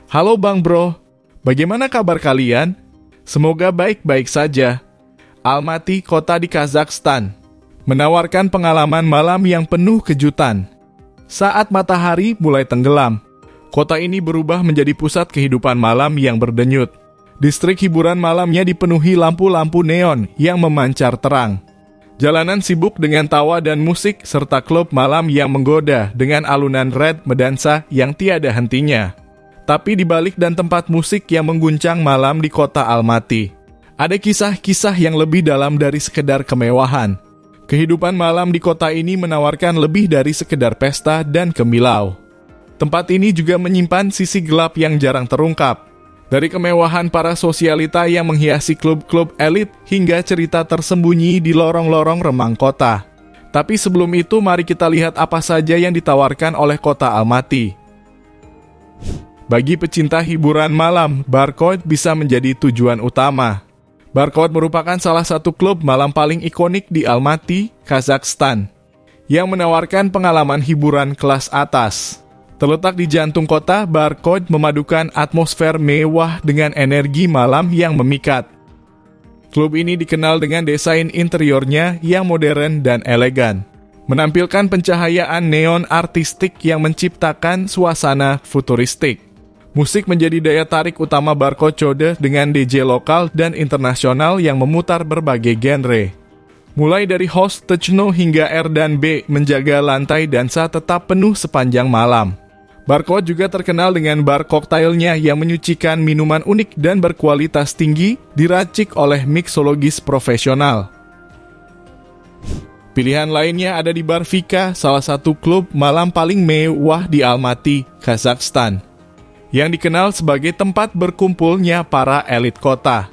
Halo Bang Bro, bagaimana kabar kalian? Semoga baik-baik saja. Almaty, kota di Kazakhstan, menawarkan pengalaman malam yang penuh kejutan. Saat matahari mulai tenggelam, kota ini berubah menjadi pusat kehidupan malam yang berdenyut. Distrik hiburan malamnya dipenuhi lampu-lampu neon yang memancar terang. Jalanan sibuk dengan tawa dan musik serta klub malam yang menggoda dengan alunan red medansa yang tiada hentinya. Tapi di balik dan tempat musik yang mengguncang malam di kota Almaty, ada kisah-kisah yang lebih dalam dari sekedar kemewahan. Kehidupan malam di kota ini menawarkan lebih dari sekedar pesta dan kemilau. Tempat ini juga menyimpan sisi gelap yang jarang terungkap. Dari kemewahan para sosialita yang menghiasi klub-klub elit hingga cerita tersembunyi di lorong-lorong remang kota. Tapi sebelum itu mari kita lihat apa saja yang ditawarkan oleh kota Almaty. Bagi pecinta hiburan malam, Barcode bisa menjadi tujuan utama. Barcode merupakan salah satu klub malam paling ikonik di Almaty, Kazakhstan, yang menawarkan pengalaman hiburan kelas atas. Terletak di jantung kota, Barcode memadukan atmosfer mewah dengan energi malam yang memikat. Klub ini dikenal dengan desain interiornya yang modern dan elegan, menampilkan pencahayaan neon artistik yang menciptakan suasana futuristik. Musik menjadi daya tarik utama Barcode dengan DJ lokal dan internasional yang memutar berbagai genre. Mulai dari house techno hingga R&B menjaga lantai dansa tetap penuh sepanjang malam. Barcode juga terkenal dengan bar koktailnya yang menyucikan minuman unik dan berkualitas tinggi, diracik oleh mixologis profesional. Pilihan lainnya ada di Bar Vika, salah satu klub malam paling mewah di Almaty, Kazakhstan, yang dikenal sebagai tempat berkumpulnya para elit kota.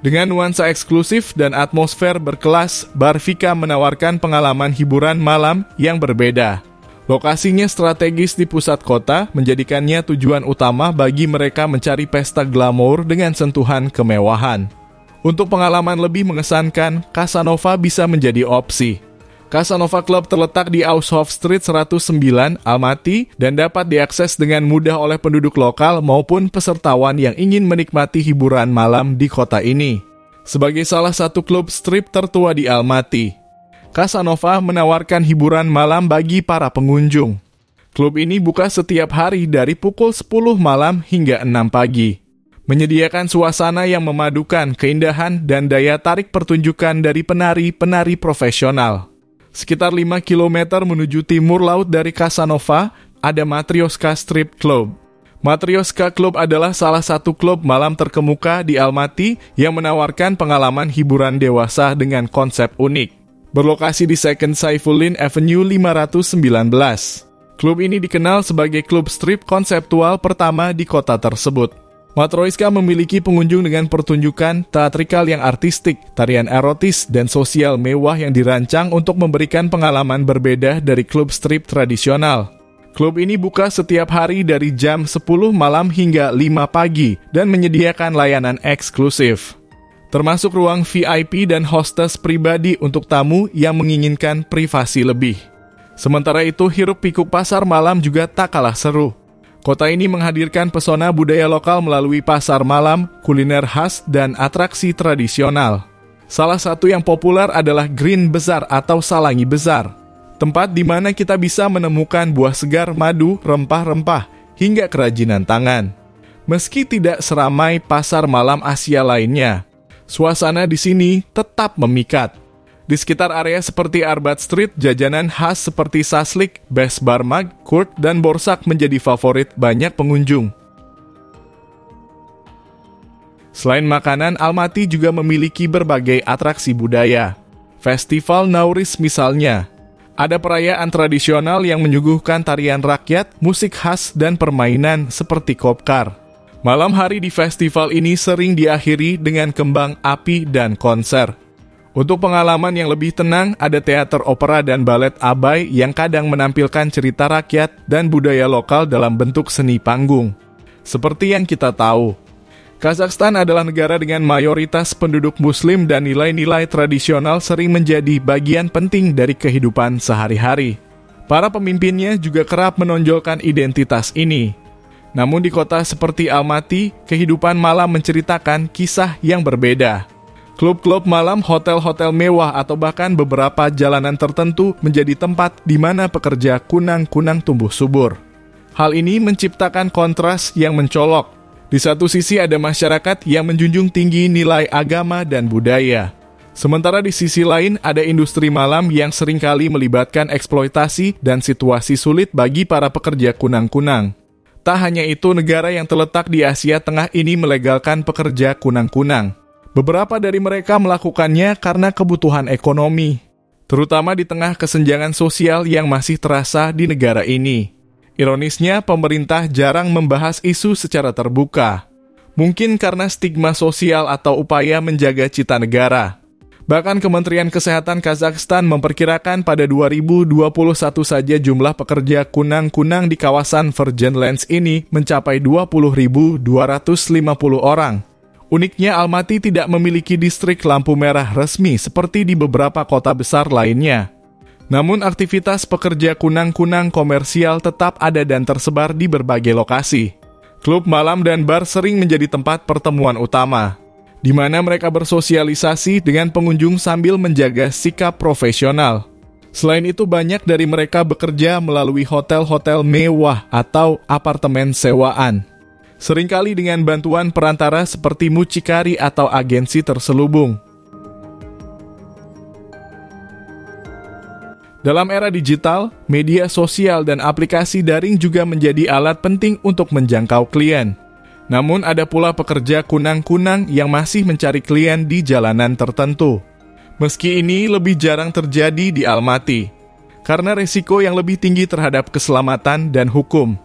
Dengan nuansa eksklusif dan atmosfer berkelas, Bar Vika menawarkan pengalaman hiburan malam yang berbeda. Lokasinya strategis di pusat kota, menjadikannya tujuan utama bagi mereka mencari pesta glamour dengan sentuhan kemewahan. Untuk pengalaman lebih mengesankan, Casanova bisa menjadi opsi. Casanova Club terletak di Aushof Street 109, Almaty, dan dapat diakses dengan mudah oleh penduduk lokal maupun pesertawan yang ingin menikmati hiburan malam di kota ini. Sebagai salah satu klub strip tertua di Almaty, Casanova menawarkan hiburan malam bagi para pengunjung. Klub ini buka setiap hari dari pukul 10 malam hingga 6 pagi. Menyediakan suasana yang memadukan keindahan dan daya tarik pertunjukan dari penari-penari profesional. Sekitar 5 km menuju timur laut dari Casanova, ada Matryoshka Strip Club. Matryoshka Club adalah salah satu klub malam terkemuka di Almaty yang menawarkan pengalaman hiburan dewasa dengan konsep unik. Berlokasi di Second Saifuddin Avenue 519. Klub ini dikenal sebagai klub strip konseptual pertama di kota tersebut. Matryoshka memiliki pengunjung dengan pertunjukan teatrikal yang artistik, tarian erotis, dan sosial mewah yang dirancang untuk memberikan pengalaman berbeda dari klub strip tradisional. Klub ini buka setiap hari dari jam 10 malam hingga 5 pagi dan menyediakan layanan eksklusif, termasuk ruang VIP dan hostess pribadi untuk tamu yang menginginkan privasi lebih. Sementara itu, hiruk-pikuk pasar malam juga tak kalah seru. Kota ini menghadirkan pesona budaya lokal melalui pasar malam, kuliner khas, dan atraksi tradisional. Salah satu yang populer adalah Green Bazaar atau Salangi Bazaar, tempat di mana kita bisa menemukan buah segar, madu, rempah-rempah, hingga kerajinan tangan. Meski tidak seramai pasar malam Asia lainnya, suasana di sini tetap memikat. Di sekitar area seperti Arbat Street, jajanan khas seperti saslik, besbarmag, kurt, dan borsak menjadi favorit banyak pengunjung. Selain makanan, Almaty juga memiliki berbagai atraksi budaya. Festival Nowruz misalnya. Ada perayaan tradisional yang menyuguhkan tarian rakyat, musik khas, dan permainan seperti kopkar. Malam hari di festival ini sering diakhiri dengan kembang api dan konser. Untuk pengalaman yang lebih tenang, ada teater opera dan balet Abai yang kadang menampilkan cerita rakyat dan budaya lokal dalam bentuk seni panggung. Seperti yang kita tahu, Kazakhstan adalah negara dengan mayoritas penduduk muslim dan nilai-nilai tradisional sering menjadi bagian penting dari kehidupan sehari-hari. Para pemimpinnya juga kerap menonjolkan identitas ini. Namun di kota seperti Almaty, kehidupan malam menceritakan kisah yang berbeda. Klub-klub malam, hotel-hotel mewah, atau bahkan beberapa jalanan tertentu menjadi tempat di mana pekerja kunang-kunang tumbuh subur. Hal ini menciptakan kontras yang mencolok. Di satu sisi ada masyarakat yang menjunjung tinggi nilai agama dan budaya. Sementara di sisi lain ada industri malam yang seringkali melibatkan eksploitasi dan situasi sulit bagi para pekerja kunang-kunang. Tak hanya itu, negara yang terletak di Asia Tengah ini melegalkan pekerja kunang-kunang. Beberapa dari mereka melakukannya karena kebutuhan ekonomi, terutama di tengah kesenjangan sosial yang masih terasa di negara ini. Ironisnya, pemerintah jarang membahas isu secara terbuka. Mungkin karena stigma sosial atau upaya menjaga cita negara. Bahkan Kementerian Kesehatan Kazakhstan memperkirakan pada 2021 saja jumlah pekerja kunang-kunang di kawasan Virgin Lands ini mencapai 20.250 orang. Uniknya, Almaty tidak memiliki distrik lampu merah resmi seperti di beberapa kota besar lainnya. Namun aktivitas pekerja kunang-kunang komersial tetap ada dan tersebar di berbagai lokasi. Klub malam dan bar sering menjadi tempat pertemuan utama, di mana mereka bersosialisasi dengan pengunjung sambil menjaga sikap profesional. Selain itu, banyak dari mereka bekerja melalui hotel-hotel mewah atau apartemen sewaan. Seringkali dengan bantuan perantara seperti mucikari atau agensi terselubung. Dalam era digital, media sosial dan aplikasi daring juga menjadi alat penting untuk menjangkau klien. Namun ada pula pekerja kunang-kunang yang masih mencari klien di jalanan tertentu. Meski ini lebih jarang terjadi di Almaty, karena risiko yang lebih tinggi terhadap keselamatan dan hukum.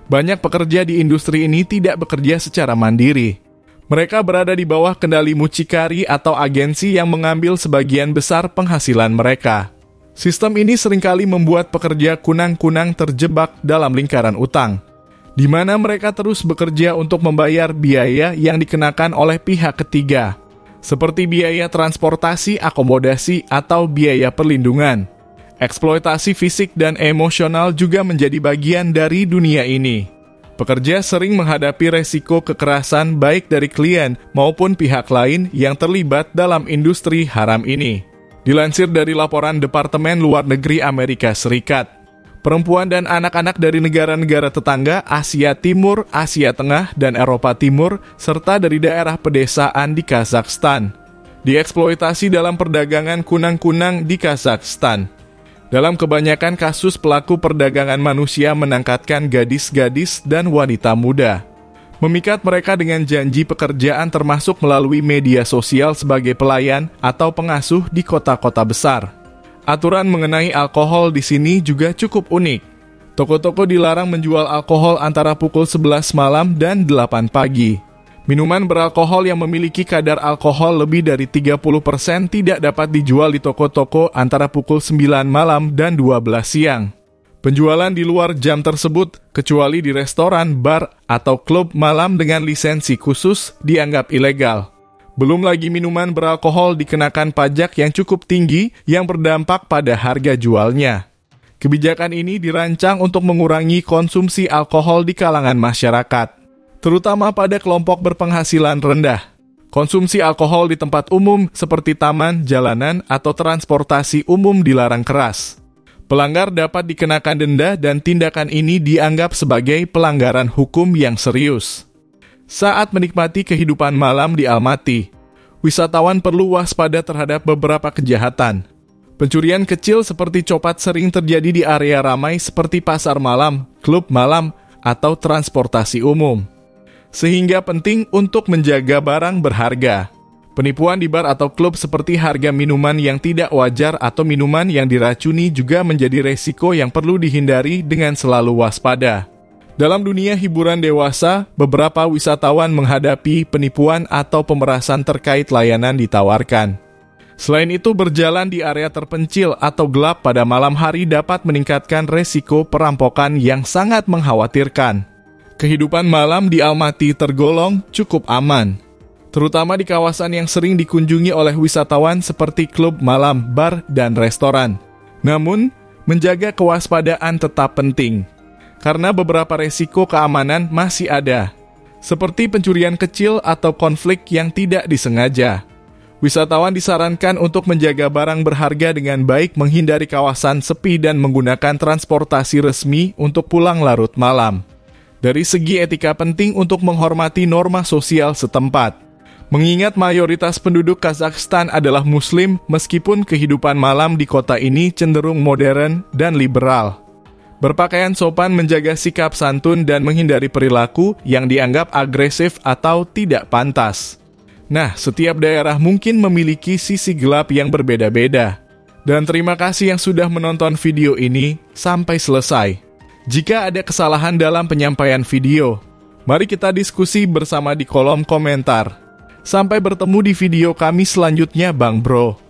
Banyak pekerja di industri ini tidak bekerja secara mandiri. Mereka berada di bawah kendali mucikari atau agensi yang mengambil sebagian besar penghasilan mereka. Sistem ini seringkali membuat pekerja kunang-kunang terjebak dalam lingkaran utang, di mana mereka terus bekerja untuk membayar biaya yang dikenakan oleh pihak ketiga, seperti biaya transportasi, akomodasi, atau biaya perlindungan. Eksploitasi fisik dan emosional juga menjadi bagian dari dunia ini. Pekerja sering menghadapi resiko kekerasan baik dari klien maupun pihak lain yang terlibat dalam industri haram ini. Dilansir dari laporan Departemen Luar Negeri Amerika Serikat, perempuan dan anak-anak dari negara-negara tetangga Asia Timur, Asia Tengah, dan Eropa Timur, serta dari daerah pedesaan di Kazakhstan, dieksploitasi dalam perdagangan kunang-kunang di Kazakhstan. Dalam kebanyakan kasus, pelaku perdagangan manusia menangkatkan gadis-gadis dan wanita muda, memikat mereka dengan janji pekerjaan termasuk melalui media sosial sebagai pelayan atau pengasuh di kota-kota besar. Aturan mengenai alkohol di sini juga cukup unik. Toko-toko dilarang menjual alkohol antara pukul 11 malam dan 8 pagi. Minuman beralkohol yang memiliki kadar alkohol lebih dari 30% tidak dapat dijual di toko-toko antara pukul 9 malam dan 12 siang. Penjualan di luar jam tersebut, kecuali di restoran, bar, atau klub malam dengan lisensi khusus, dianggap ilegal. Belum lagi minuman beralkohol dikenakan pajak yang cukup tinggi yang berdampak pada harga jualnya. Kebijakan ini dirancang untuk mengurangi konsumsi alkohol di kalangan masyarakat, terutama pada kelompok berpenghasilan rendah. Konsumsi alkohol di tempat umum seperti taman, jalanan, atau transportasi umum dilarang keras. Pelanggar dapat dikenakan denda dan tindakan ini dianggap sebagai pelanggaran hukum yang serius. Saat menikmati kehidupan malam di Almaty, wisatawan perlu waspada terhadap beberapa kejahatan. Pencurian kecil seperti copat sering terjadi di area ramai seperti pasar malam, klub malam, atau transportasi umum. Sehingga penting untuk menjaga barang berharga. Penipuan di bar atau klub seperti harga minuman yang tidak wajar atau minuman yang diracuni juga menjadi resiko yang perlu dihindari dengan selalu waspada. Dalam dunia hiburan dewasa, beberapa wisatawan menghadapi penipuan atau pemerasan terkait layanan ditawarkan. Selain itu, berjalan di area terpencil atau gelap pada malam hari dapat meningkatkan resiko perampokan yang sangat mengkhawatirkan. Kehidupan malam di Almaty tergolong cukup aman, terutama di kawasan yang sering dikunjungi oleh wisatawan seperti klub malam, bar, dan restoran. Namun, menjaga kewaspadaan tetap penting, karena beberapa resiko keamanan masih ada, seperti pencurian kecil atau konflik yang tidak disengaja. Wisatawan disarankan untuk menjaga barang berharga dengan baik, menghindari kawasan sepi dan menggunakan transportasi resmi untuk pulang larut malam. Dari segi etika penting untuk menghormati norma sosial setempat. Mengingat mayoritas penduduk Kazakhstan adalah Muslim, meskipun kehidupan malam di kota ini cenderung modern dan liberal. Berpakaian sopan, menjaga sikap santun, dan menghindari perilaku yang dianggap agresif atau tidak pantas. Nah, setiap daerah mungkin memiliki sisi gelap yang berbeda-beda. Dan terima kasih yang sudah menonton video ini sampai selesai. Jika ada kesalahan dalam penyampaian video, mari kita diskusi bersama di kolom komentar. Sampai bertemu di video kami selanjutnya, Bang Bro.